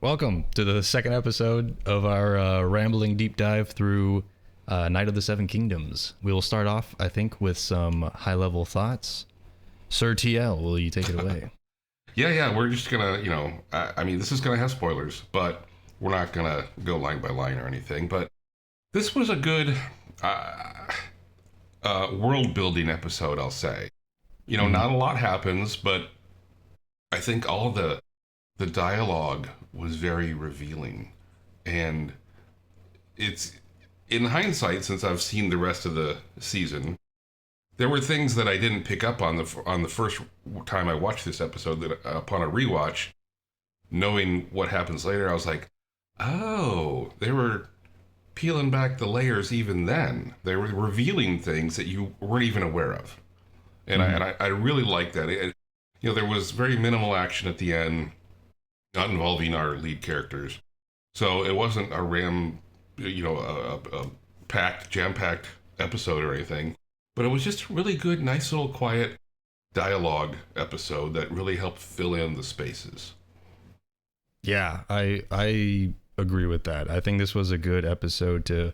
Welcome to the second episode of our rambling deep dive through Night of the Seven Kingdoms. We will start off, I think, with some high-level thoughts. Sir TL, will you take it away? Yeah, we're just gonna, I mean, this is gonna have spoilers, but we're not gonna go line by line or anything. But this was a good world-building episode, I'll say. Not a lot happens, but I think all of the dialogue was very revealing, and it's in hindsight, since I've seen the rest of the season, there were things that I didn't pick up on the first time I watched this episode. That upon a rewatch, knowing what happens later, I was like, oh, they were peeling back the layers even then. They were revealing things that you weren't even aware of, and I really liked that. There was very minimal action at the end, not involving our lead characters, so it wasn't a jam-packed episode or anything. But it was just a really good, nice little quiet dialogue episode that really helped fill in the spaces. Yeah, I agree with that. I think this was a good episode to,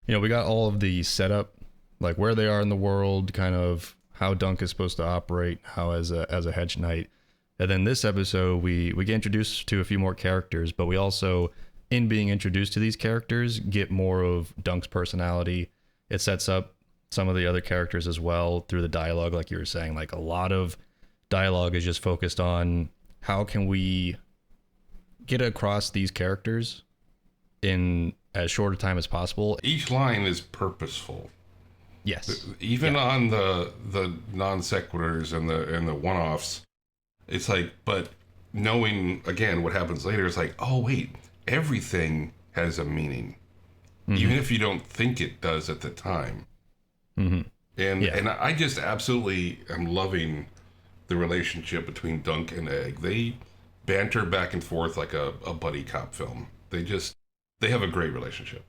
we got all of the setup, like where they are in the world, kind of how Dunk is supposed to operate, how as a hedge knight. And then this episode, we get introduced to a few more characters, but we also, in being introduced to these characters, get more of Dunk's personality. It sets up some of the other characters as well through the dialogue, like you were saying. Like, a lot of dialogue is just focused on how can we get across these characters in as short a time as possible. Each line is purposeful. Yes. Even on the non sequiturs and the one-offs, it's like, but knowing again what happens later, it's like, oh wait, everything has a meaning, even if you don't think it does at the time. And I just absolutely am loving the relationship between Dunk and Egg. They banter back and forth like a buddy cop film. They have a great relationship.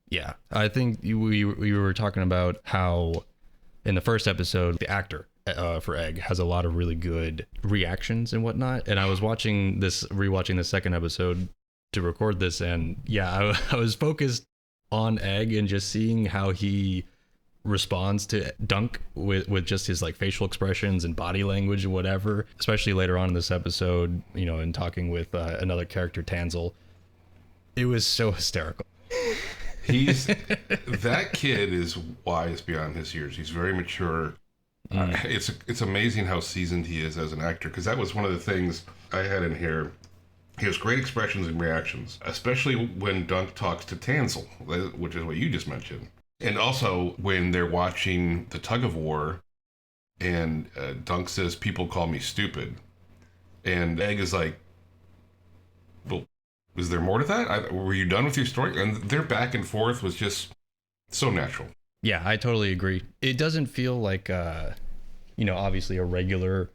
Yeah, I think we were talking about how in the first episode, the actor for Egg has a lot of really good reactions and whatnot. And I was rewatching the second episode to record this, and yeah, I was focused on Egg and just seeing how he responds to Dunk with just his like facial expressions and body language and whatever, especially later on in this episode, in talking with another character, Tanzel. It was so hysterical. That kid is wise beyond his years. He's very mature. It's amazing how seasoned he is as an actor, because that was one of the things I had in here. He has great expressions and reactions, especially when Dunk talks to Tanzel, which is what you just mentioned. And also when they're watching the tug of war, and Dunk says, "People call me stupid," and Egg is like, "Well, is there more to that? Were you done with your story?" And their back and forth was just so natural. Yeah, I totally agree. It doesn't feel like, obviously a regular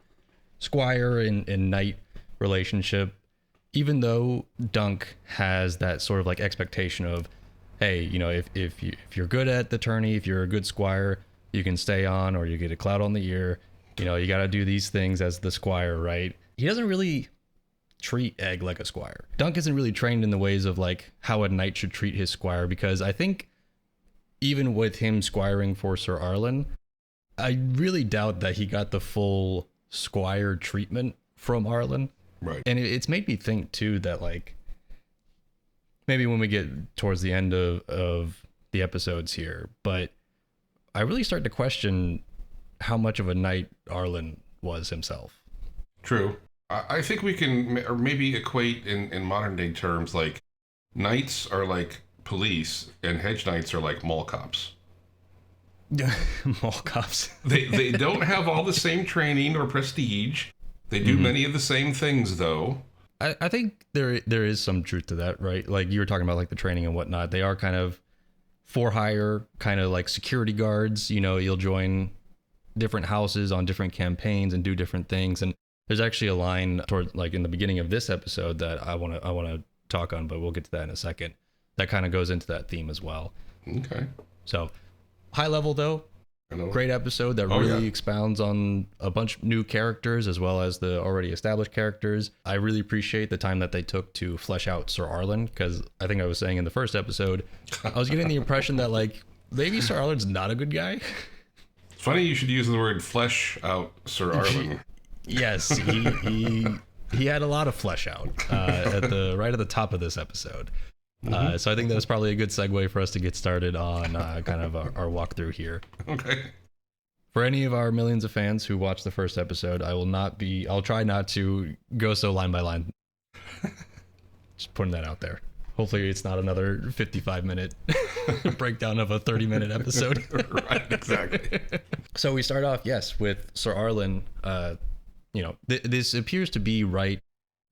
squire and knight relationship, even though Dunk has that sort of like expectation of, hey, if you're good at the tourney, if you're a good squire, you can stay on, or you get a clout on the ear. You got to do these things as the squire, right? He doesn't really treat Egg like a squire. Dunk isn't really trained in the ways of like how a knight should treat his squire, because I think even with him squiring for Sir Arlen, I really doubt that he got the full squire treatment from Arlen. Right. And it's made me think too that like maybe when we get towards the end of the episodes here, but I really start to question how much of a knight Arlen was himself. True. I think we can or maybe equate in modern day terms, like knights are like police and hedge knights are like mall cops. Mall cops. They don't have all the same training or prestige. They do many of the same things, though. I think there is some truth to that, right? Like you were talking about like the training and whatnot. They are kind of for hire, kind of like security guards. You'll join different houses on different campaigns and do different things. And there's actually a line toward like in the beginning of this episode that I want to talk on, but we'll get to that in a second. That kind of goes into that theme as well. Okay. So high level though, great episode that really expounds on a bunch of new characters as well as the already established characters. I really appreciate the time that they took to flesh out Sir Arlen, because I think I was saying in the first episode, I was getting the impression that like maybe Sir Arlen's not a good guy. It's funny you should use the word flesh out Sir Arlen. Yes, he had a lot of flesh out right at the top of this episode. So I think that was probably a good segue for us to get started on kind of our walkthrough here. Okay. For any of our millions of fans who watched the first episode, I'll try not to go so line by line. Just putting that out there. Hopefully it's not another 55-minute breakdown of a 30-minute episode. Right, exactly. So we start off, yes, with Sir Arlen. This appears to be right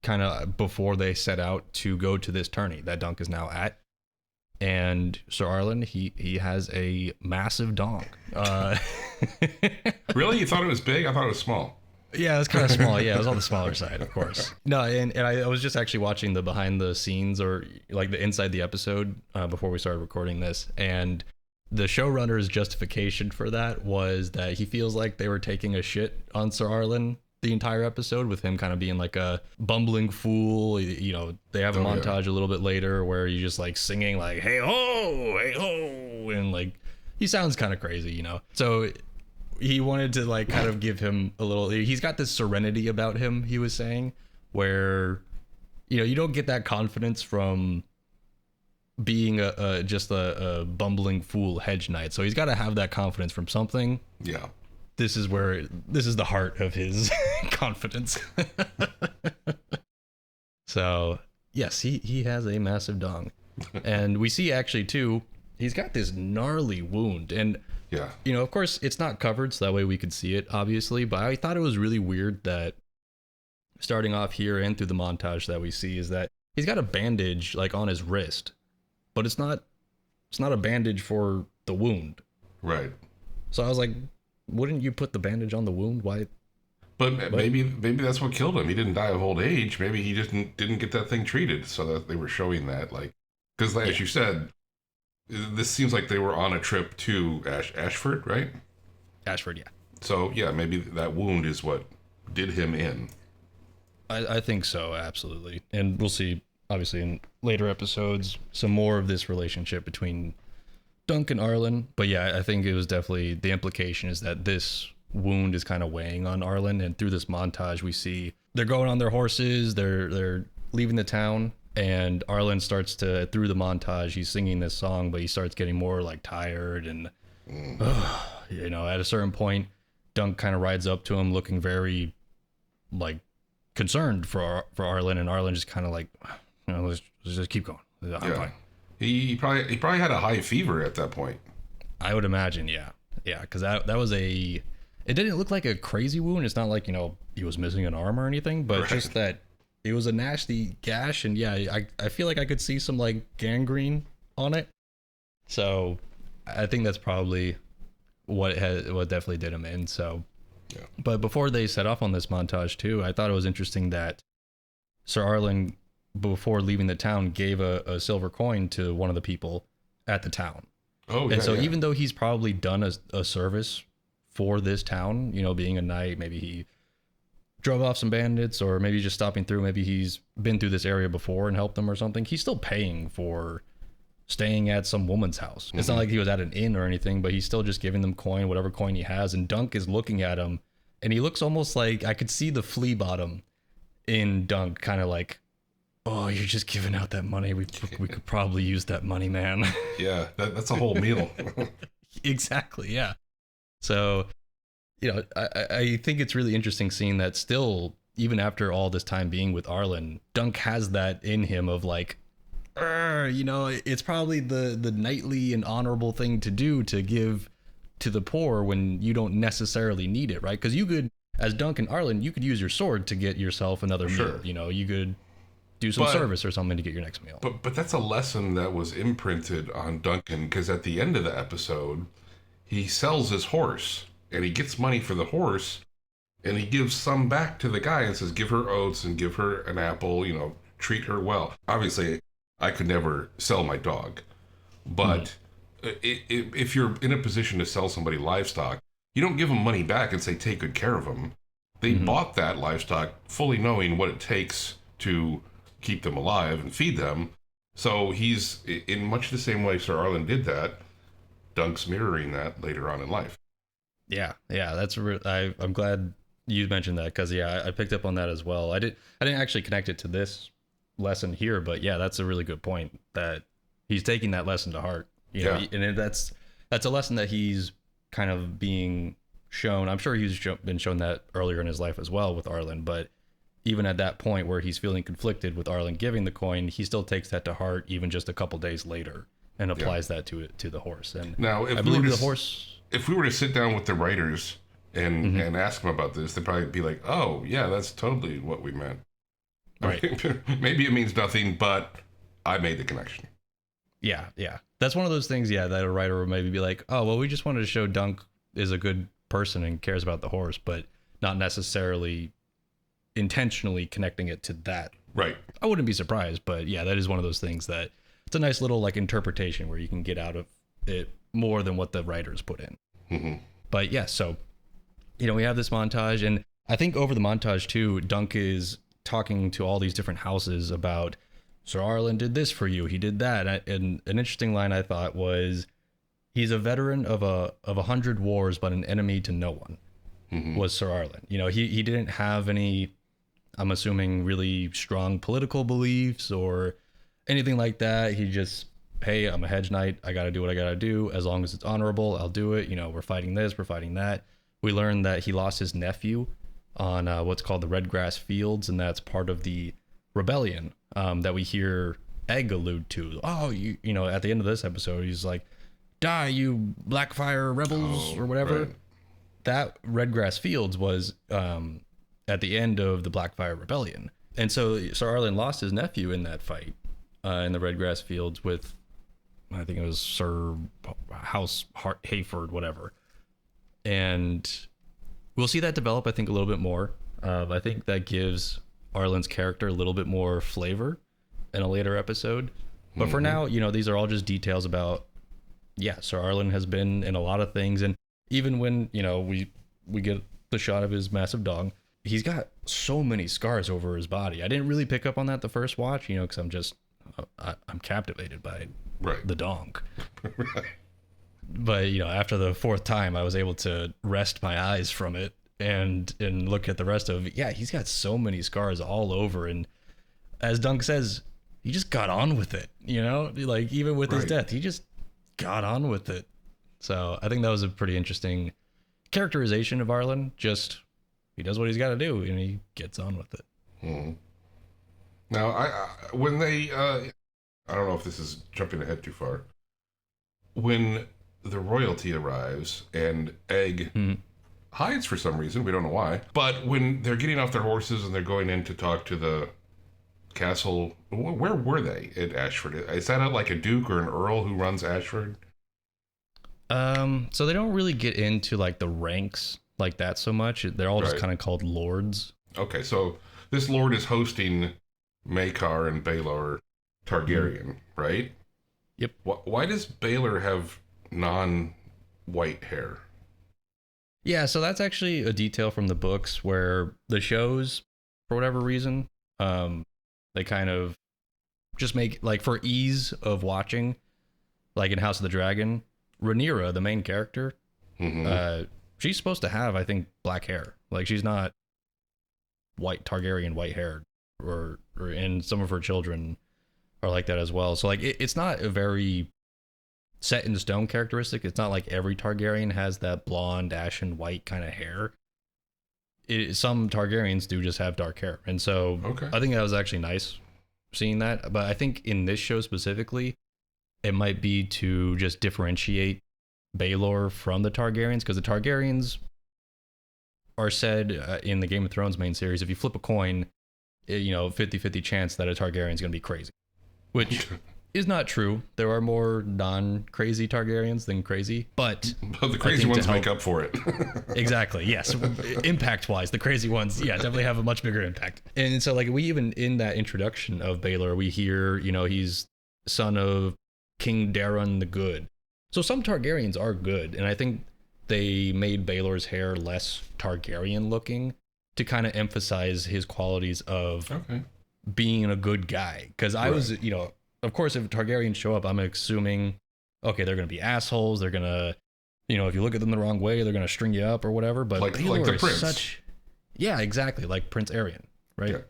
kind of before they set out to go to this tourney that Dunk is now at. And Sir Arlen, he has a massive dong. Really? You thought it was big? I thought it was small. Yeah, it was kind of small. Yeah, it was on the smaller side, of course. No, and I was just actually watching the behind the scenes, or like the inside the episode before we started recording this. And the showrunner's justification for that was that he feels like they were taking a shit on Sir Arlen the entire episode, with him kind of being like a bumbling fool. You know, they have a montage a little bit later where he's just like singing like, hey ho, and like he sounds kind of crazy, you know. So he wanted to like kind of give him a little, he's got this serenity about him, he was saying, where, you know, you don't get that confidence from being just a bumbling fool hedge knight. So he's got to have that confidence from something. Yeah. This is the heart of his confidence. So yes, he has a massive dong. And we see actually too, he's got this gnarly wound. And yeah, you know, of course it's not covered, so that way we could see it, obviously. But I thought it was really weird that starting off here and through the montage that we see is that he's got a bandage like on his wrist, but it's not a bandage for the wound. Right. So I was like, wouldn't you put the bandage on the wound? Why? But maybe that's what killed him. He didn't die of old age. Maybe he just didn't get that thing treated. So that they were showing that, like, because as you said, this seems like they were on a trip to Ashford, right? Ashford, yeah. So yeah, maybe that wound is what did him in. I think so, absolutely. And we'll see, obviously, in later episodes, some more of this relationship between Dunk and Arlen. But yeah, I think it was definitely, the implication is that this wound is kind of weighing on Arlen. And through this montage, we see they're going on their horses, they're leaving the town, and Arlen starts to, through the montage, he's singing this song, but he starts getting more like tired. And, you know, at a certain point, Dunk kind of rides up to him looking very like concerned for Arlen, and Arlen just kind of like, you know, let's just keep going. I'm fine. He probably had a high fever at that point. I would imagine, yeah, because that was it didn't look like a crazy wound. It's not like, you know, he was missing an arm or anything, but just that it was a nasty gash, and yeah, I feel like I could see some like gangrene on it. So I think that's probably what definitely did him in. So, yeah. But before they set off on this montage too, I thought it was interesting that Sir Arlen, before leaving the town, gave a silver coin to one of the people at the town. Oh, yeah. And so even though he's probably done a service for this town, you know, being a knight, maybe he drove off some bandits, or maybe just stopping through, maybe he's been through this area before and helped them or something, he's still paying for staying at some woman's house. It's not like he was at an inn or anything, but he's still just giving them coin, whatever coin he has. And Dunk is looking at him, and he looks almost like, I could see the flea bottom in Dunk, kind of like, oh, you're just giving out that money. We could probably use that money, man. Yeah, that's a whole meal. Exactly, yeah. So, you know, I think it's really interesting seeing that still, even after all this time being with Arlen, Dunk has that in him of like, you know, it's probably the knightly and honorable thing to do, to give to the poor when you don't necessarily need it, right? Because you could, as Dunk and Arlen, you could use your sword to get yourself another meal. You know, you could do some service or something to get your next meal. But that's a lesson that was imprinted on Duncan, because at the end of the episode, he sells his horse, and he gets money for the horse, and he gives some back to the guy and says, give her oats and give her an apple, you know, treat her well. Obviously, I could never sell my dog, but if you're in a position to sell somebody livestock, you don't give them money back and say, take good care of them. They bought that livestock fully knowing what it takes to keep them alive and feed them. So he's, in much the same way Sir Arlen did that, Dunk's mirroring that later on in life. Yeah, I'm glad you mentioned that, because I picked up on that as well. I didn't actually connect it to this lesson here, but yeah, that's a really good point, that he's taking that lesson to heart. You know, and that's a lesson that he's kind of being shown. I'm sure he's been shown that earlier in his life as well with Arlen, but even at that point where he's feeling conflicted with Arlen giving the coin, he still takes that to heart even just a couple days later and applies that to the horse. And now, if we were to sit down with the writers and ask them about this, they'd probably be like, "Oh, yeah, that's totally what we meant." Right. Maybe it means nothing, but I made the connection. Yeah. That's one of those things, that a writer would maybe be like, "Oh, well, we just wanted to show Dunk is a good person and cares about the horse," but not necessarily intentionally connecting it to that. Right. I wouldn't be surprised, but yeah, that is one of those things that it's a nice little like interpretation where you can get out of it more than what the writers put in. But yeah, so we have this montage, and I think over the montage too, Dunk is talking to all these different houses about Sir Arlen did this for you, he did that, and an interesting line I thought was, he's a veteran of 100 wars, but an enemy to no one. Was Sir Arlen. He didn't have any, I'm assuming, really strong political beliefs or anything like that. He just, hey, I'm a hedge knight, I gotta do what I gotta do, as long as it's honorable, I'll do it. We're fighting this, we're fighting that. We learned that he lost his nephew on what's called the Redgrass Fields, and that's part of the rebellion that we hear Egg allude to. Oh, at the end of this episode, he's like, "Die, you Blackfire rebels," or whatever. Right. That Redgrass Fields was at the end of the Blackfire Rebellion, and so Sir Arlen lost his nephew in that fight in the Redgrass Fields with, I think it was Sir House Hayford, whatever. And we'll see that develop, I think, a little bit more. I think that gives Arlen's character a little bit more flavor in a later episode. But for now, these are all just details about, Sir Arlen has been in a lot of things. And even when, we get the shot of his massive dong, he's got so many scars over his body. I didn't really pick up on that the first watch, because I'm captivated by the dong. Right. But after the fourth time, I was able to wrest my eyes from it and look at the rest of it. Yeah, he's got so many scars all over, and as Dunk says, he just got on with it. Like even with his death, he just got on with it. So I think that was a pretty interesting characterization of Arlen. Just he does what he's got to do, and he gets on with it. Now, when they, I don't know if this is jumping ahead too far. When the royalty arrives and Egg hides for some reason, we don't know why, but when they're getting off their horses and they're going in to talk to the castle, where were they at Ashford? Is that like a duke or an earl who runs Ashford? So they don't really get into like the ranks like that so much. They're all just kind of called lords. Okay, so this lord is hosting Maekar and Baelor Targaryen, right? Yep. Why does Baelor have non-white hair? Yeah, so that's actually a detail from the books where the shows, for whatever reason, they kind of just make, like, for ease of watching, like in House of the Dragon, Rhaenyra, the main character, she's supposed to have, I think, black hair. Like, she's not Targaryen white hair, or and some of her children are like that as well. So like it's not a very set in stone characteristic. It's not like every Targaryen has that blonde, ashen white kind of hair. Some Targaryens do just have dark hair, and so I think that was actually nice seeing that. But I think in this show specifically, it might be to just differentiate Baelor from the Targaryens, because the Targaryens are said in the Game of Thrones main series, if you flip a coin, 50-50 chance that a Targaryen is going to be crazy, which is not true. There are more non-crazy Targaryens than crazy, but the crazy ones make up for it. Exactly. Yes. Impact-wise, the crazy ones, definitely have a much bigger impact. And so, like, we even in that introduction of Baelor, we hear, he's son of King Daeron the Good, So some Targaryens are good, and I think they made Baelor's hair less Targaryen looking to kind of emphasize his qualities of being a good guy. Because I was, of course, if Targaryens show up, I'm assuming, okay, they're going to be assholes. They're going to, if you look at them the wrong way, they're going to string you up or whatever. But Baelor the is prince. Yeah, exactly, like Prince Aerion, right? Yeah.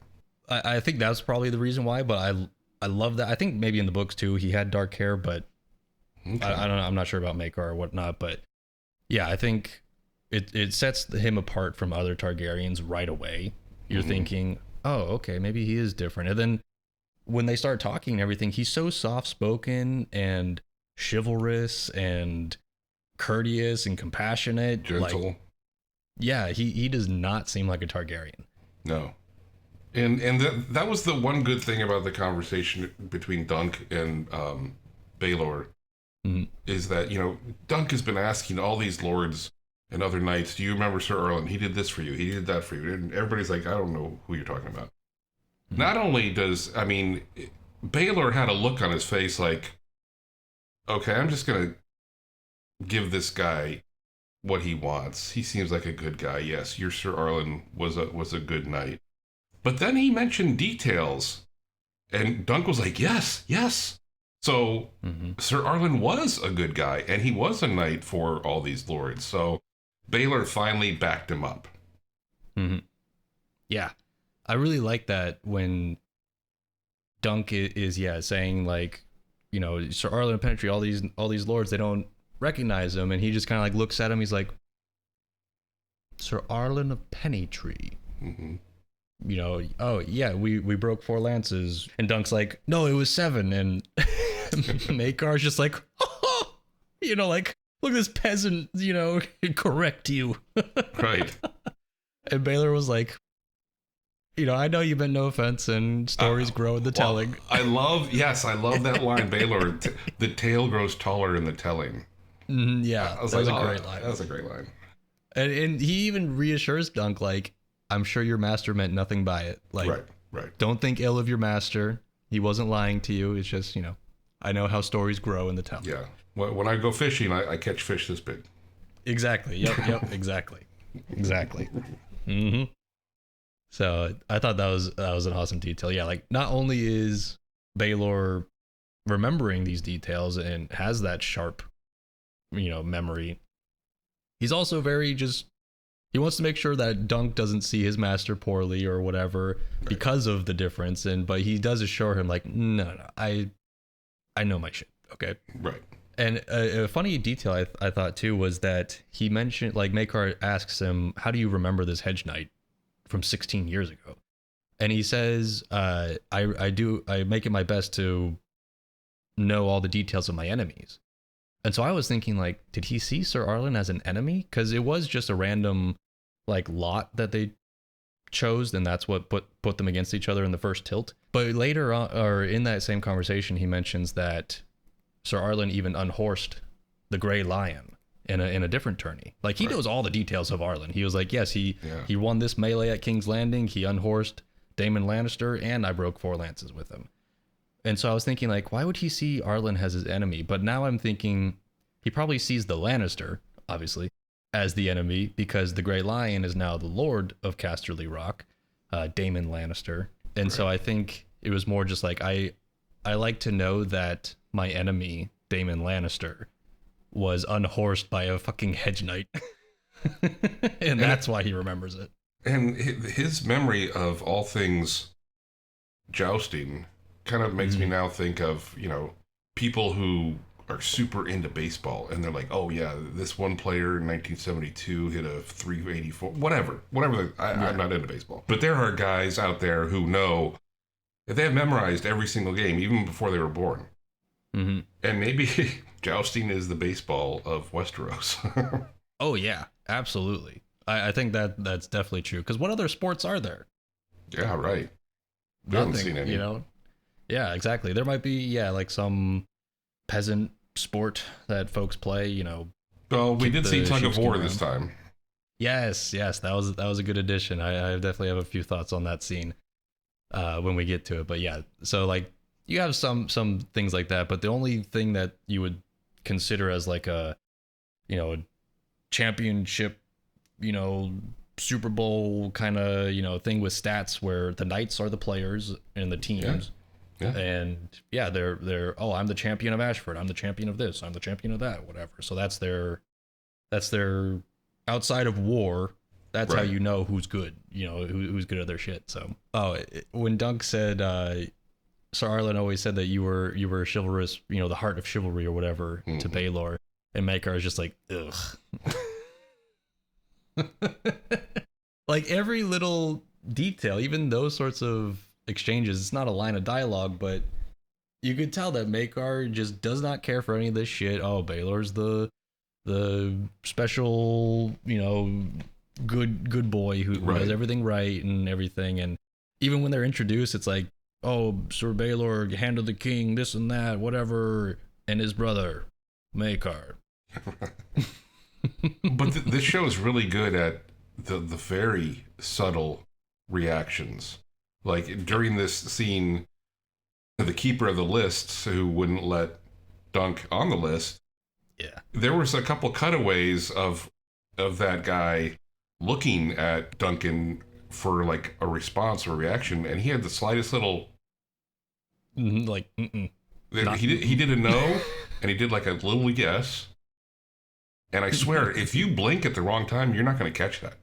I think that's probably the reason why, but I love that. I think maybe in the books too, he had dark hair, but I don't know. I'm not sure about Maekar or whatnot, but yeah, I think it sets him apart from other Targaryens right away. You're thinking, oh, okay, maybe he is different. And then when they start talking and everything, he's so soft-spoken and chivalrous and courteous and compassionate. Gentle. Like, yeah, he does not seem like a Targaryen. No. And that was the one good thing about the conversation between Dunk and Baelor, is that, Dunk has been asking all these lords and other knights, do you remember Sir Erlen? He did this for you. He did that for you. And everybody's like, I don't know who you're talking about. Not only Baelor had a look on his face like, okay, I'm just going to give this guy what he wants. He seems like a good guy. Yes, your Sir Erlen was a good knight. But then he mentioned details, and Dunk was like, yes. So Sir Erlen was a good guy, and he was a knight for all these lords. So Baelor finally backed him up. Yeah, I really like that when Dunk is saying like, Sir Erlen of Penetry, all these lords, they don't recognize him, and he just kind of like looks at him. He's like, Sir Erlen of Pennytree. Oh yeah, we broke 4 lances, and Dunk's like, no, it was 7, and Maekar's just like, like, look at this peasant, correct you. Right. And Baelor was like, I know you meant no offense, and stories grow in the telling. I love that line, Baelor. The tale grows taller in the telling. Yeah, I was that like, was a great line. That was a great line. And he even reassures Dunk, like, I'm sure your master meant nothing by it. Like, right. Don't think ill of your master. He wasn't lying to you. It's just, I know how stories grow in the telling. Yeah. When I go fishing, I catch fish this big. Exactly. Yep. Exactly. So I thought that was an awesome detail. Yeah, like, not only is Baelor remembering these details and has that sharp, memory, he's also very he wants to make sure that Dunk doesn't see his master poorly or whatever because of the difference. But he does assure him, like, no, I know my shit. Okay. Right. And a funny detail I thought too was that he mentioned, like, Maekar asks him, how do you remember this hedge knight from 16 years ago? And he says, I make it my best to know all the details of my enemies. And so I was thinking, like, did he see Sir Erlen as an enemy? Because it was just a random, like, lot that they chose, and that's what put them against each other in the first tilt. But later on, or in that same conversation, he mentions that Sir Erlen even unhorsed the Grey Lion in a different tourney. Like, he knows all the details of Erlen. He was like, yes, he won this melee at King's Landing. He unhorsed Daemon Lannister, and I broke 4 lances with him. And so I was thinking, like, why would he see Erlen as his enemy? But now I'm thinking he probably sees the Lannister, obviously, as the enemy, because the Grey Lion is now the Lord of Casterly Rock, Daemon Lannister. And so I think it was more just like, I like to know that my enemy, Daemon Lannister, was unhorsed by a fucking hedge knight. and that's why he remembers it. And his memory of all things jousting kind of makes me now think of, people who are super into baseball, and they're like, oh yeah, this one player in 1972 hit a 384, whatever. I'm not into baseball. But there are guys out there who know, they have memorized every single game, even before they were born. And maybe jousting is the baseball of Westeros. Oh yeah, absolutely. I think that's definitely true. Because what other sports are there? Yeah, right. We haven't seen any. Yeah, exactly. There might be, like some peasant sport that folks play, Well, we did see tug of war this time. Yes, that was a good addition. I definitely have a few thoughts on that scene when we get to it. But yeah, so like you have some things like that, but the only thing that you would consider as like a, a championship, Super Bowl kind of, thing with stats where the knights are the players and the teams. Yeah. And yeah, they're I'm the champion of Ashford. I'm the champion of this. I'm the champion of that, whatever. So that's their outside of war. That's how you know who's good, who's good at their shit. So, when Dunk said, Sir Arlen always said that you were chivalrous, the heart of chivalry or whatever to Baelor, and Maekar is just like, ugh. Like every little detail, even those sorts of exchanges, it's not a line of dialogue, but you could tell that Maekar just does not care for any of this shit. Oh, Baelor's the special, good boy who does everything right and everything. And even when they're introduced, it's like, oh, Sir Baelor, hand of the king, this and that, whatever, and his brother, Maekar. But this show is really good at the very subtle reactions. Like during this scene, the keeper of the lists who wouldn't let Dunk on the list. Yeah. There was a couple cutaways of that guy looking at Duncan for like a response or a reaction, and he had the slightest little like he did a no and he did like a little yes. And I swear, if you blink at the wrong time, you're not going to catch that.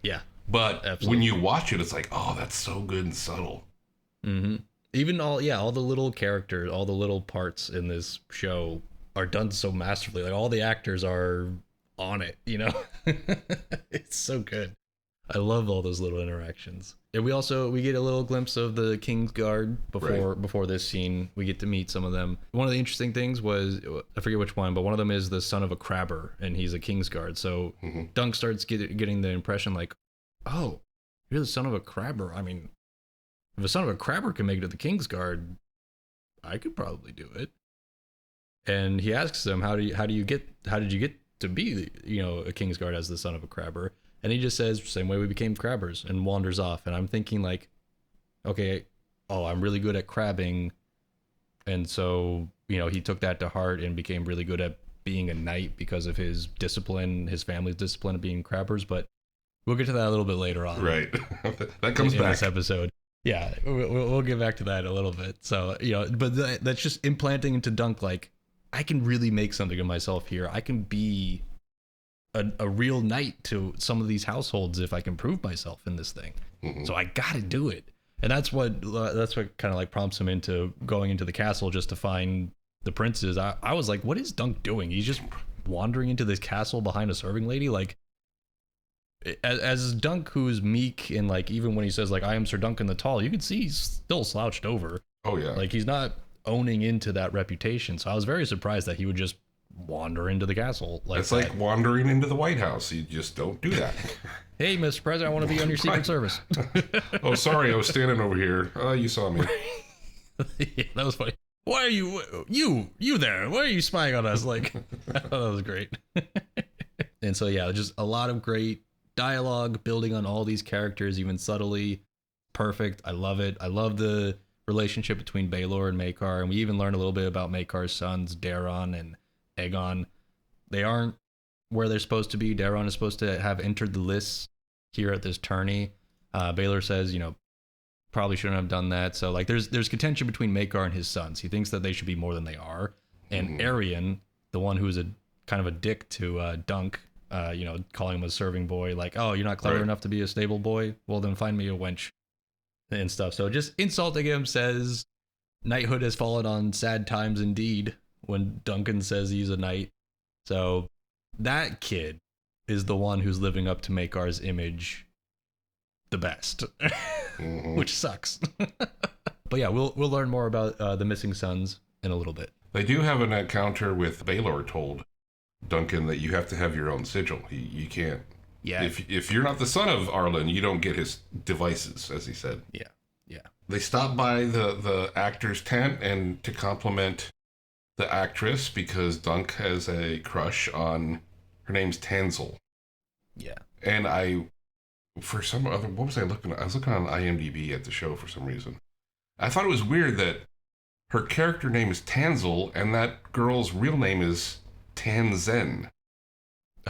Yeah. But absolutely. When you watch it, it's like, oh, that's so good and subtle. Mm-hmm. Even all the little characters, all the little parts in this show are done so masterfully. Like all the actors are on it, It's so good. I love all those little interactions. And we get a little glimpse of the King's Guard before this scene. We get to meet some of them. One of the interesting things was, I forget which one, but one of them is the son of a crabber, and he's a King's Guard. So Dunk starts getting the impression like, oh, you're the son of a crabber. I mean, if a son of a crabber can make it to the King's Guard, I could probably do it. And he asks him, how did you get to be, a King's Guard as the son of a crabber? And he just says, same way we became crabbers, and wanders off. And I'm thinking like, okay, I'm really good at crabbing. And so, he took that to heart and became really good at being a knight because of his discipline, his family's discipline of being crabbers. But we'll get to that a little bit later on. Right. That comes back in this episode. Yeah, we'll get back to that a little bit. So, but that's just implanting into Dunk, like, I can really make something of myself here. I can be a real knight to some of these households if I can prove myself in this thing. So I gotta do it. And that's what kind of like prompts him into going into the castle just to find the princes. I was like, what is Dunk doing? He's just wandering into this castle behind a serving lady. Like, as Dunk, who's meek, and like even when he says like, I am Sir Duncan the Tall, you can see he's still slouched over. Oh yeah. Like he's not owning into that reputation. So I was very surprised that he would just wander into the castle like it's like wandering into the White House. You just don't do that. Hey, Mr. President, I want to be on your Secret Service. Oh, sorry, I was standing over here. You saw me. Yeah, that was funny. Why are you there? Why are you spying on us? Like, I thought that was great. And so yeah, just a lot of great dialogue building on all these characters, even subtly. Perfect. I love it. I love the relationship between Baelor and Maekar, and we even learn a little bit about Maekar's sons, Daron and Aegon. They aren't where they're supposed to be. Daron is supposed to have entered the lists here at this tourney. Baelor says, probably shouldn't have done that. So like there's contention between Maekar and his sons. He thinks that they should be more than they are. And Arian, the one who's a kind of a dick to Dunk, calling him a serving boy, like, oh, you're not clever enough to be a stable boy? Well, then find me a wench and stuff. So just insulting him, says knighthood has fallen on sad times indeed when Duncan says he's a knight. So that kid is the one who's living up to Maekar's image the best, which sucks. But yeah, we'll learn more about the missing sons in a little bit. They do have an encounter with Baelor told Duncan that you have to have your own sigil. You can't. Yeah. If you're not the son of Arlen, you don't get his devices, as he said. Yeah. They stop by the actor's tent and to compliment the actress because Dunk has a crush on, her name's Tanzel. Yeah. And what was I looking at? I was looking on IMDb at the show for some reason. I thought it was weird that her character name is Tanzel, and that girl's real name is Tanzyn.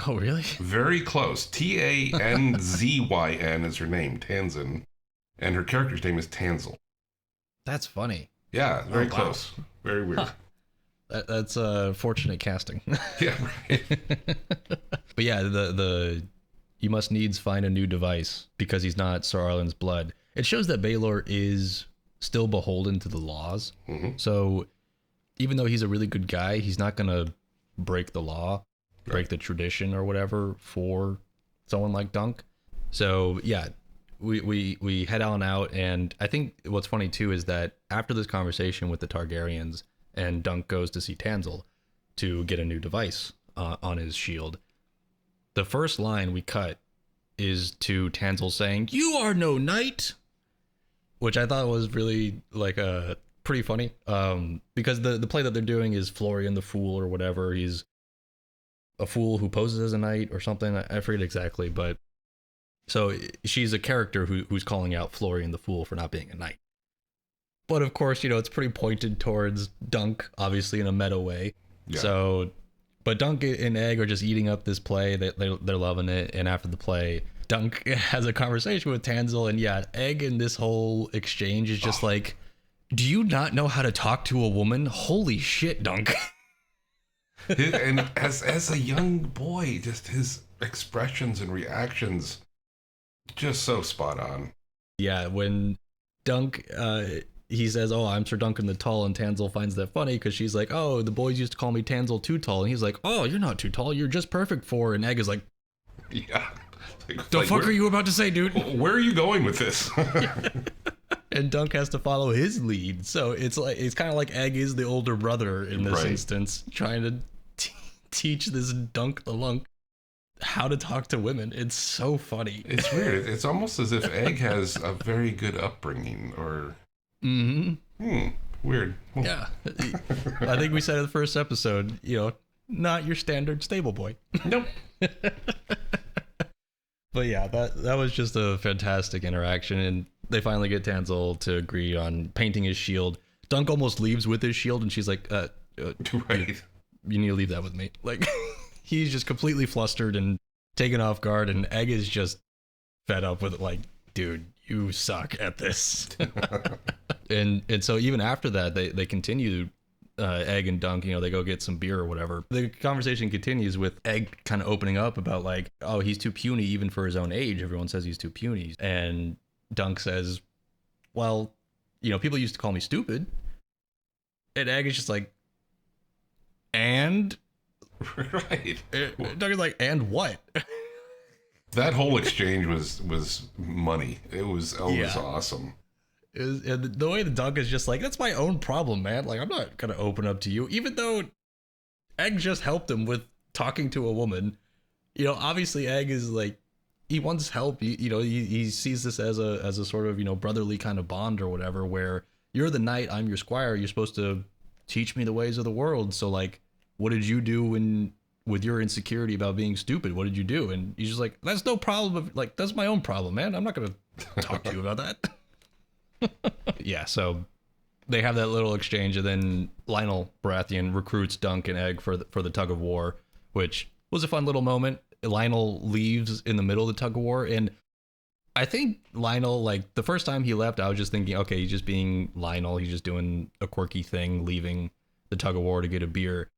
Oh, really? Very close. Tanzyn is her name, Tanzyn. And her character's name is Tanzel. That's funny. Yeah, very close. Very weird. Huh. That's fortunate casting. Yeah, right. But yeah, the you must needs find a new device because he's not Sir Arlen's blood. It shows that Baelor is still beholden to the laws. Mm-hmm. So even though he's a really good guy, he's not going to break the law, break the tradition or whatever for someone like Dunk. So yeah, we head on out, and I think what's funny too is that after this conversation with the Targaryens, and Dunk goes to see Tanzel to get a new device on his shield, the first line we cut is to Tanzel saying, "You are no knight," which I thought was really like pretty funny, because the play that they're doing is Florian the Fool or whatever. He's a fool who poses as a knight or something. I forget exactly, but so she's a character who's calling out Florian the Fool for not being a knight. But of course, you know, it's pretty pointed towards Dunk, obviously in a meta way. Yeah. So, but Dunk and Egg are just eating up this play. They're loving it. And after the play, Dunk has a conversation with Tanzel, and yeah, Egg in this whole exchange is just like, "Do you not know how to talk to a woman? Holy shit, Dunk." And as a young boy, just his expressions and reactions, just so spot on. Yeah, when Dunk, he says, "Oh, I'm Sir Duncan the Tall," and Tanzel finds that funny because she's like, "Oh, the boys used to call me Tanzel Too Tall," and he's like, "Oh, you're not too tall, you're just perfect for," and Egg is like, "Yeah, the fuck are you about to say, dude? Where are you going with this?" And Dunk has to follow his lead, so it's kind of like Egg is the older brother in this instance, trying to teach this Dunk the Lunk how to talk to women. It's so funny. It's weird. It's almost as if Egg has a very good upbringing, or weird. Yeah, I think we said in the first episode, you know, not your standard stable boy. Nope. But yeah, that was just a fantastic interaction, and they finally get Tanzel to agree on painting his shield. Dunk almost leaves with his shield, and she's like, right. You need to leave that with me. Like, he's just completely flustered and taken off guard, and Egg is just fed up with it, like, dude, you suck at this. and so even after that, they continue, Egg and Dunk, you know, they go get some beer or whatever. The conversation continues with Egg kind of opening up about like, oh, he's too puny even for his own age. Everyone says he's too puny. And Dunk says, well, you know, people used to call me stupid. And Egg is just like, and? Right. Dunk is like, and what? That whole exchange was money. It was awesome. The way the Dunk is just like, that's my own problem, man. Like, I'm not gonna open up to you, even though Egg just helped him with talking to a woman. You know, obviously Egg is like, he wants help. He sees this as a sort of, you know, brotherly kind of bond or whatever, where you're the knight, I'm your squire, you're supposed to teach me the ways of the world. So like, what did you do with your insecurity about being stupid? What did you do? And he's just like, that's no problem. Like, that's my own problem, man. I'm not gonna talk to you about that. Yeah, so they have that little exchange, and then Lionel Baratheon recruits Dunk and Egg for the tug of war, which was a fun little moment. Lionel leaves in the middle of the tug of war, and I think Lionel, like, the first time he left, I was just thinking, okay, he's just being Lionel, he's just doing a quirky thing, leaving the tug of war to get a beer.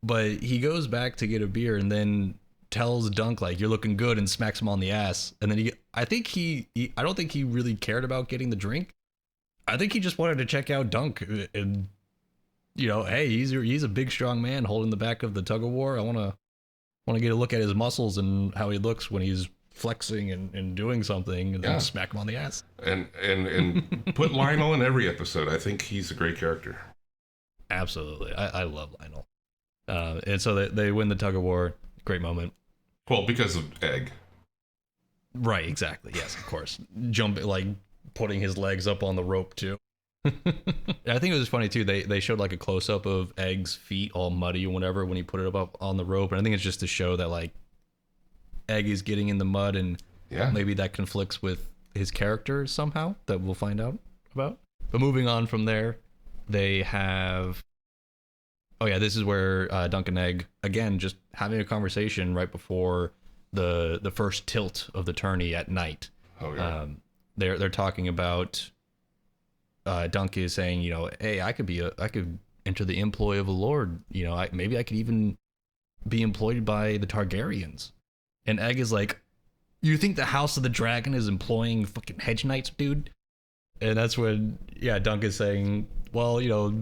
But he goes back to get a beer and then tells Dunk, like, you're looking good, and smacks him on the ass. And then I don't think he really cared about getting the drink. I think he just wanted to check out Dunk, and, you know, hey, he's a big, strong man holding the back of the tug of war. I want to get a look at his muscles and how he looks when he's flexing and doing something, and then smack him on the ass. And put Lionel in every episode. I think he's a great character. Absolutely. I love Lionel. And so they win the tug of war. Great moment. Well, because of Egg. Right, exactly. Yes, of course. Putting his legs up on the rope too. I think it was funny too. They showed like a close up of Egg's feet all muddy or whatever when he put it up on the rope, and I think it's just to show that like Egg is getting in the mud, and maybe that conflicts with his character somehow, that we'll find out about. But moving on from there, they have. Oh yeah, this is where Dunk and Egg again just having a conversation right before the first tilt of the tourney at night. Oh yeah. They're talking about Dunk is saying, hey, I could enter the employ of a lord. Maybe I could even be employed by the Targaryens. And Egg is like, you think the House of the Dragon is employing fucking hedge knights, dude? And that's when, Dunk is saying, well,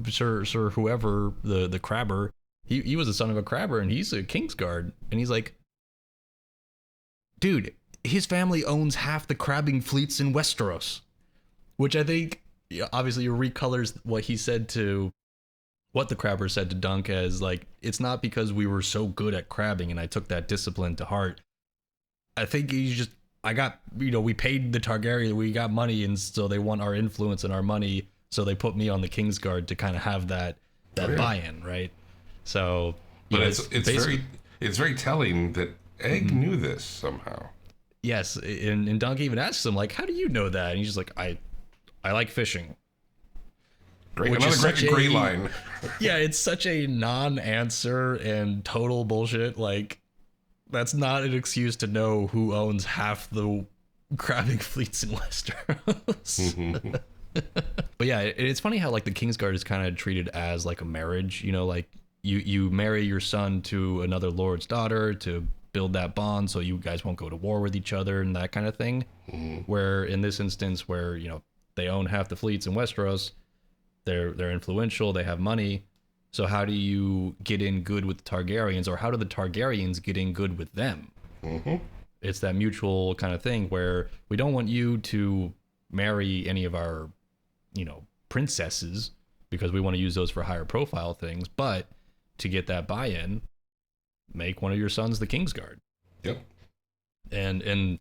Sir whoever, the crabber, he was the son of a crabber and he's a Kingsguard. And he's like, dude, his family owns half the crabbing fleets in Westeros. Which I think, obviously, recolors what he said to, what the crabber said to Dunk as, like, it's not because we were so good at crabbing and I took that discipline to heart. I think he's just, we paid the Targaryen, we got money, and so they want our influence and our money, so they put me on the Kingsguard to kind of have that buy-in, right? So, but it's very telling that Egg knew this somehow. Yes, and Dunk even asks him, like, how do you know that? And he's just like, I like fishing. Great, another great line. Yeah, it's such a non-answer and total bullshit. Like, that's not an excuse to know who owns half the crabbing fleets in Westeros. But yeah, it's funny how like the Kingsguard is kind of treated as like a marriage. Like you marry your son to another lord's daughter to build that bond, so you guys won't go to war with each other and that kind of thing. Where in this instance, where they own half the fleets in Westeros. They're influential, they have money. So how do you get in good with the Targaryens, or how do the Targaryens get in good with them? It's that mutual kind of thing where we don't want you to marry any of our, princesses because we want to use those for higher profile things, but to get that buy-in, make one of your sons the Kingsguard. Yep. And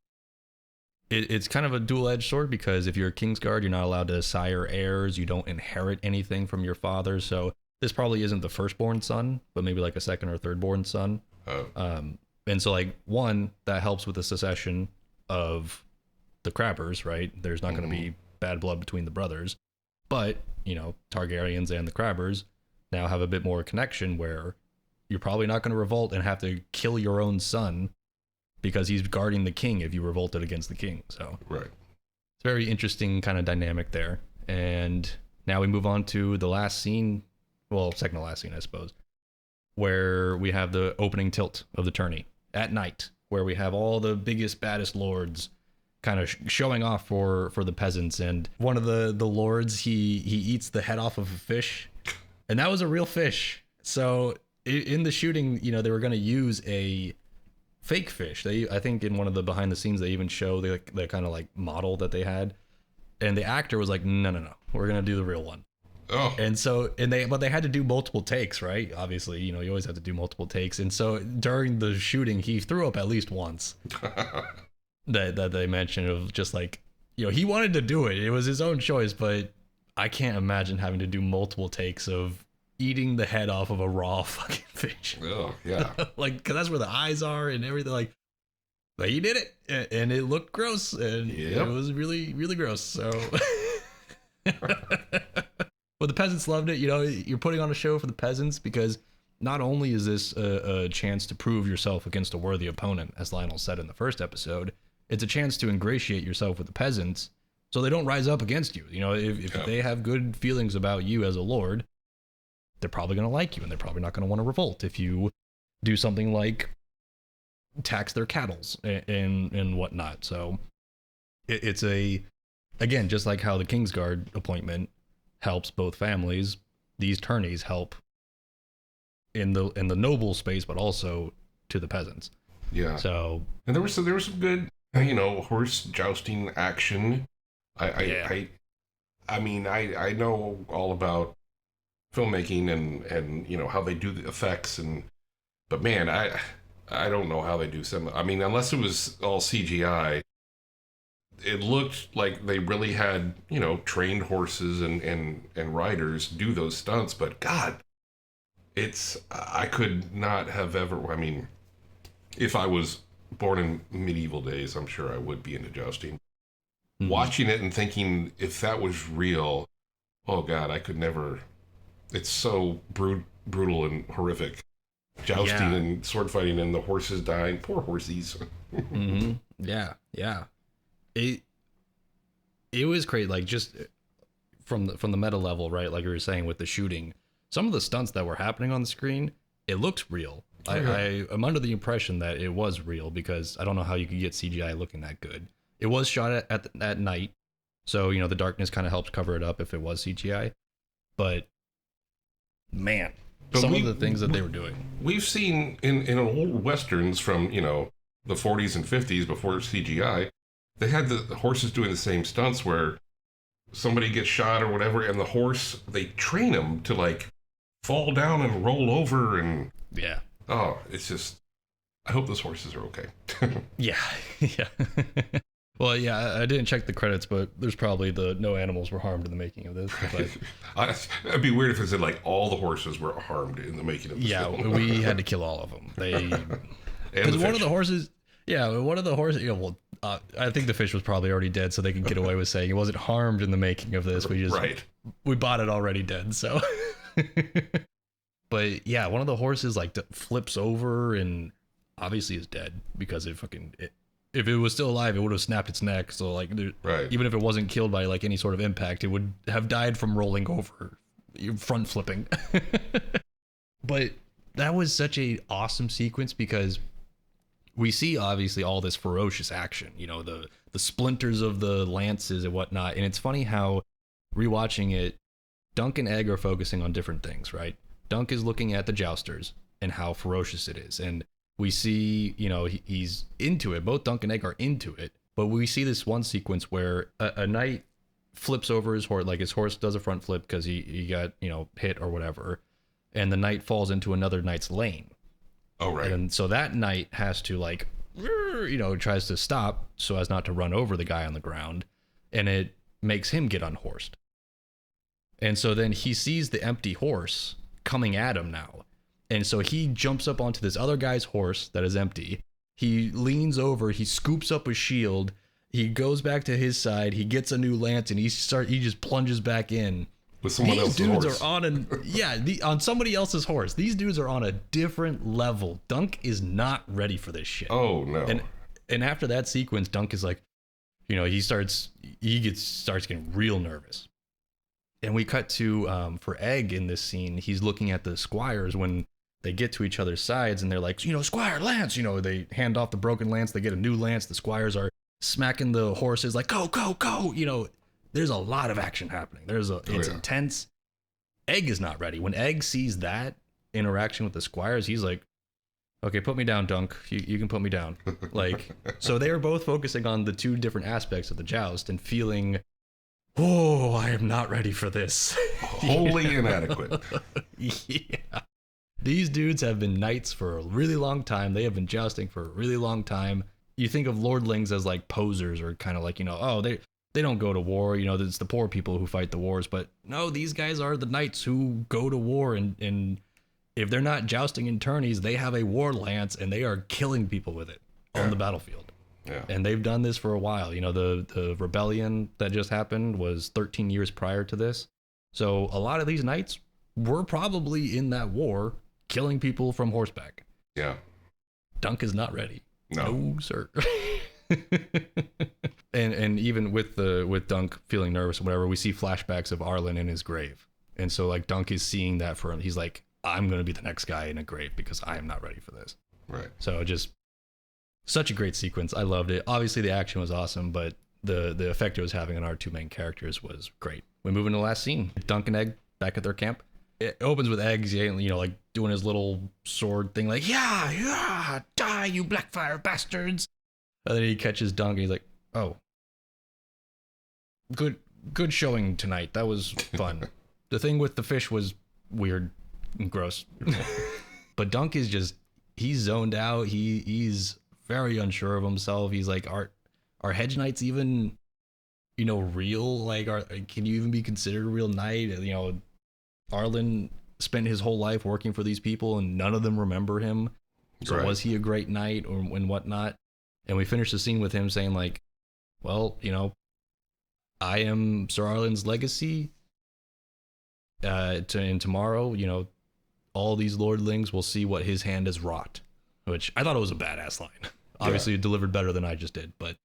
it's kind of a dual-edged sword because if you're a Kingsguard, you're not allowed to sire heirs. You don't inherit anything from your father. So this probably isn't the firstborn son, but maybe like a second or thirdborn son. And so like one, that helps with the succession of the crabbers, right? There's not going to be bad blood between the brothers. But, Targaryens and the crabbers now have a bit more connection where you're probably not going to revolt and have to kill your own son because he's guarding the king if you revolted against the king. So right. It's a very interesting kind of dynamic there. And now we move on to the last scene, well, second to last scene, I suppose, where we have the opening tilt of the tourney at night, where we have all the biggest, baddest lords kind of showing off for the peasants. And one of the lords, he eats the head off of a fish, and that was a real fish. So in the shooting, they were going to use a fake fish. I think in one of the behind the scenes, they even show the kind of like model that they had, and the actor was like, no, we're going to do the real one. Oh. And so, but they had to do multiple takes, right? Obviously, you always have to do multiple takes. And so during the shooting, he threw up at least once. that they mentioned of just like, he wanted to do it. It was his own choice, but I can't imagine having to do multiple takes of eating the head off of a raw fucking fish. Oh, yeah. Like, cause that's where the eyes are and everything. Like, but he did it, and it looked gross, and it was really, really gross. So, well, the peasants loved it. You're putting on a show for the peasants because not only is this a chance to prove yourself against a worthy opponent, as Lionel said in the first episode, it's a chance to ingratiate yourself with the peasants so they don't rise up against you. If they have good feelings about you as a lord, they're probably going to like you, and they're probably not going to want to revolt if you do something like tax their cattle and whatnot. So it's again, just like how the Kingsguard appointment helps both families, these tourneys help in the noble space, but also to the peasants. Yeah. So, and there was some good, horse jousting action. I mean, I know all about filmmaking and how they do the effects, but man, I don't know how they do some. I mean, unless it was all CGI, it looked like they really had trained horses and riders do those stunts. But God, I could not have ever. I mean, if I was born in medieval days, I'm sure I would be into jousting. Watching it and thinking if that was real, oh God, I could never it's so brutal and horrific. Jousting Yeah. and sword fighting and the horses dying. Poor horsies. Yeah. Yeah. It it was crazy. Like just from the meta level, right? Like you were saying with the shooting, some of the stunts that were happening on the screen, it looks real. Oh, yeah. I am under the impression that it was real because I don't know how you could get CGI looking that good. It was shot at night, so the darkness kind of helps cover it up if it was CGI. But man, But some of the things that they were doing. We've seen in old westerns from, the 40s and 50s before CGI, they had the horses doing the same stunts where somebody gets shot or whatever, and the horse, they train him to like fall down and roll over, and Yeah. it's just, I hope those horses are okay. Yeah. Yeah. Well, yeah, I didn't check the credits, but there's probably no animals were harmed in the making of this. But It'd be weird if it said like all the horses were harmed in the making of this yeah, film. we had to kill all of them. And Because the one of fish. the horses, I think the fish was probably already dead, so they could get away with saying it wasn't harmed in the making of this. Right. We bought it already dead, so. But yeah, one of the horses like flips over and obviously is dead because if it was still alive, it would have snapped its neck. So like, Right. even if it wasn't killed by like any sort of impact, it would have died from rolling over, front flipping. But that was such a awesome sequence because we see obviously all this ferocious action, the splinters of the lances and whatnot. And it's funny how rewatching it, Dunk and Egg are focusing on different things, right? Dunk is looking at the jousters and how ferocious it is. And we see, he's into it. Both Dunk and Egg are into it. But we see this one sequence where a knight flips over his horse, like his horse does a front flip because he got, hit or whatever. And the knight falls into another knight's lane. Oh, right. And so that knight has to tries to stop so as not to run over the guy on the ground. And it makes him get unhorsed. And so then he sees the empty horse coming at him now. And so he jumps up onto this other guy's horse that is empty. He leans over, he scoops up a shield. He goes back to his side. He gets a new lance and he just plunges back in. With someone These else's dudes horse. are on somebody else's horse. These dudes are on a different level. Dunk is not ready for this shit. Oh, no. And after that sequence, Dunk is like, he starts getting real nervous. And we cut to for Egg in this scene. He's looking at the squires when they get to each other's sides, and they're like, Squire, lance. They hand off the broken lance. They get a new lance. The squires are smacking the horses like, go, go, go. There's a lot of action happening. It's intense. Egg is not ready. When Egg sees that interaction with the squires, he's like, okay, put me down, Dunk. You can put me down. Like, so they are both focusing on the two different aspects of the joust and feeling, oh, I am not ready for this. Wholly inadequate. Yeah. These dudes have been knights for a really long time. They have been jousting for a really long time. You think of lordlings as like posers or kind of like, they don't go to war. It's the poor people who fight the wars. But no, these guys are the knights who go to war. And if they're not jousting in tourneys, they have a war lance and they are killing people with it on the battlefield. Yeah. And they've done this for a while. The rebellion that just happened was 13 years prior to this. So a lot of these knights were probably in that war killing people from horseback. Yeah. Dunk is not ready. No, sir. and even with Dunk feeling nervous or whatever, we see flashbacks of Arlen in his grave. And so like Dunk is seeing that for him. He's like, I'm going to be the next guy in a grave because I am not ready for this. Right. So just such a great sequence. I loved it. Obviously the action was awesome, but the effect it was having on our two main characters was great. We move into the last scene. Dunk and Egg back at their camp. It opens with Eggs, like doing his little sword thing, like, yeah, die, you Blackfire bastards. And then he catches Dunk and he's like, oh, good showing tonight. That was fun. The thing with the fish was weird and gross. But Dunk is he's zoned out. He's very unsure of himself. He's like, are hedge knights even, real? Like, can you even be considered a real knight? Arlen spent his whole life working for these people and none of them remember him. So Right. was he a great knight and whatnot? And we finished the scene with him saying like, well, I am Sir Arlen's legacy. And tomorrow, all these lordlings will see what his hand has wrought, which I thought it was a badass line. Obviously, it delivered better than I just did, but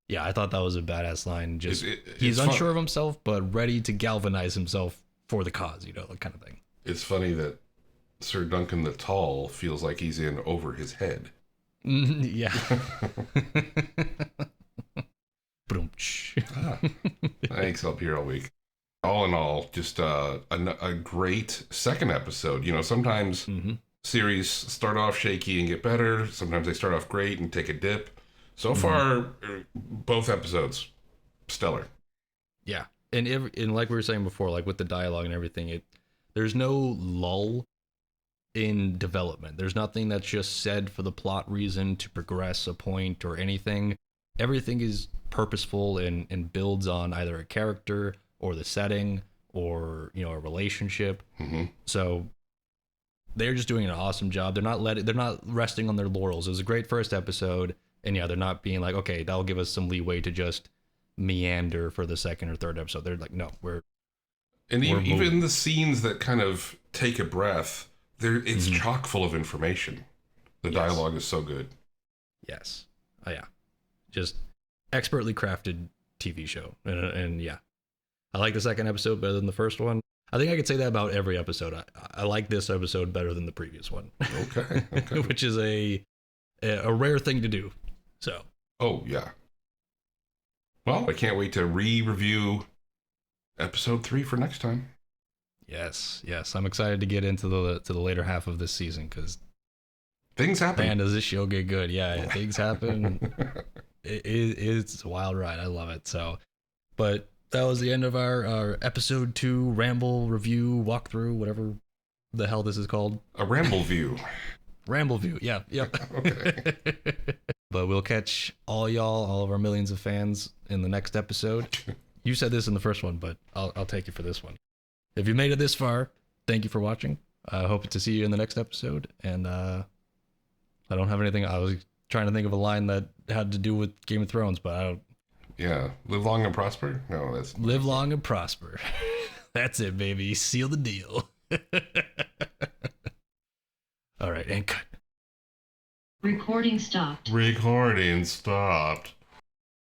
yeah, I thought that was a badass line. Just he's unsure of himself, but ready to galvanize himself for the cause, that kind of thing. It's funny that Sir Duncan the Tall feels like he's in over his head. Yeah. Thanks, I'll be here all week. All in all, just a great second episode. Sometimes series start off shaky and get better. Sometimes they start off great and take a dip. So far, both episodes, stellar. Yeah. And like we were saying before, like with the dialogue and everything, there's no lull in development. There's nothing that's just said for the plot reason to progress a point or anything. Everything is purposeful and builds on either a character or the setting or a relationship. So they're just doing an awesome job. They're not resting on their laurels. It was a great first episode, and they're not being like, okay, that'll give us some leeway to just meander for the second or third episode. They're like, no, even the scenes that kind of take a breath, it's chock full of information. The dialogue is so good. Yes. Oh yeah. Just expertly crafted TV show. And yeah, I like the second episode better than the first one. I think I could say that about every episode. I like this episode better than the previous one. Okay. Which is a rare thing to do. So. Oh yeah. Well, I can't wait to re-review episode 3 for next time. Yes. I'm excited to get into the later half of this season because things happen. Man, does this show get good? Yeah, things happen. It's a wild ride. I love it. So, but that was the end of our episode 2 ramble review walkthrough, whatever the hell this is called. A Rambleview. Rambleview. Yeah. Yep. Okay. But we'll catch all of our millions of fans in the next episode. You said this in the first one, but I'll take you for this one. If you made it this far, thank you for watching. I hope to see you in the next episode. And I don't have anything. I was trying to think of a line that had to do with Game of Thrones, but I don't. Yeah. Live long and prosper? No, that's... Live long and prosper. That's it, baby. Seal the deal. All right, and cut. Recording stopped. Recording stopped.